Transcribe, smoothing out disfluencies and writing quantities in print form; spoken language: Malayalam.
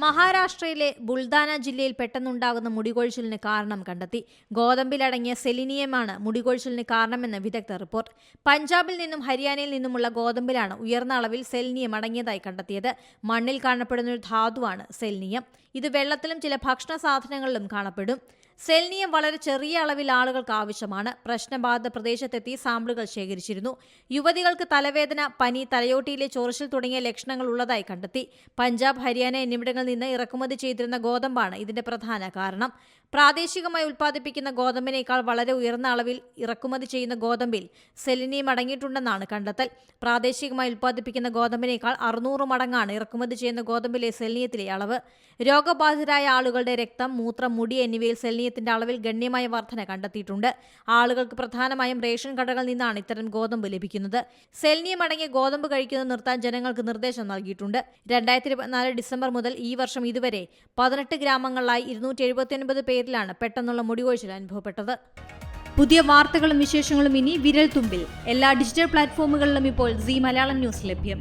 മഹാരാഷ്ട്രയിലെ ബുൾദാന ജില്ലയിൽ പെട്ടെന്നുണ്ടാകുന്ന മുടികൊഴിച്ചിലിന് കാരണം കണ്ടെത്തി. ഗോതമ്പിലടങ്ങിയ സെലിനിയമാണ് മുടികൊഴിച്ചിലിന് കാരണമെന്ന് വിദഗ്ധ റിപ്പോർട്ട്. പഞ്ചാബിൽ നിന്നും ഹരിയാനയിൽ നിന്നുമുള്ള ഗോതമ്പിലാണ് ഉയർന്ന അളവിൽ സെലിനിയം അടങ്ങിയതായി കണ്ടെത്തിയത്. മണ്ണിൽ കാണപ്പെടുന്ന ഒരു ധാതുവാണ് സെലിനിയം. ഇത് വെള്ളത്തിലും ചില ഭക്ഷണ സാധനങ്ങളിലും കാണപ്പെടും. സെലിനിയം വളരെ ചെറിയ അളവിൽ ആളുകൾക്ക് ആവശ്യമാണ്. പ്രശ്നബാധിത പ്രദേശത്തെത്തി സാമ്പിളുകൾ ശേഖരിച്ചിരുന്നു. യുവതികൾക്ക് തലവേദന, പനി, തലയോട്ടിയിലെ ചൊറിച്ചിൽ തുടങ്ങിയ ലക്ഷണങ്ങൾ ഉള്ളതായി കണ്ടെത്തി. പഞ്ചാബ്, ഹരിയാന എന്നിവിടങ്ങളിൽ നിന്ന് ഇറക്കുമതി ചെയ്തിരുന്ന ഗോതമ്പാണ് ഇതിന്റെ പ്രധാന കാരണം. പ്രാദേശികമായി ഉൽപ്പാദിപ്പിക്കുന്ന ഗോതമ്പിനേക്കാൾ വളരെ ഉയർന്ന അളവിൽ ഇറക്കുമതി ചെയ്യുന്ന ഗോതമ്പിൽ സെലിനിയം അടങ്ങിയിട്ടുണ്ടെന്നാണ് കണ്ടെത്തൽ. പ്രാദേശികമായി ഉൽപ്പാദിപ്പിക്കുന്ന ഗോതമ്പിനേക്കാൾ 600 മടങ്ങാണ് ഇറക്കുമതി ചെയ്യുന്ന ഗോതമ്പിലെ സെലിനിയത്തിലെ അളവ്. രോഗബാധിതരായ ആളുകളുടെ രക്തം, മൂത്രം, മുടി എന്നിവയിൽ സെലിനിയത്തിന്റെ അളവിൽ ഗണ്യമായ വർധന കണ്ടെത്തിയിട്ടുണ്ട്. ആളുകൾക്ക് പ്രധാനമായും റേഷൻ കടകളിൽ നിന്നാണ് ഇത്തരം ഗോതമ്പ് ലഭിക്കുന്നത്. സെലിനിയം അടങ്ങിയ ഗോതമ്പ് കഴിക്കുന്നത് നിർത്താൻ ജനങ്ങൾക്ക് നിർദ്ദേശം നൽകിയിട്ടുണ്ട്. 2024 ഡിസംബർ മുതൽ ഈ വർഷം ഇതുവരെ 18 ഗ്രാമങ്ങളിലായി 279 പേരിലാണ് പെട്ടെന്നുള്ള മുടികൊഴിച്ചിൽ അനുഭവപ്പെട്ടത്. പുതിയ വാർത്തകളും വിശേഷങ്ങളും ഇനി വിരൽ തുമ്പിൽ. എല്ലാ ഡിജിറ്റൽ പ്ലാറ്റ്ഫോമുകളിലും ഇപ്പോൾ സീ മലയാളം ന്യൂസ് ലഭ്യം.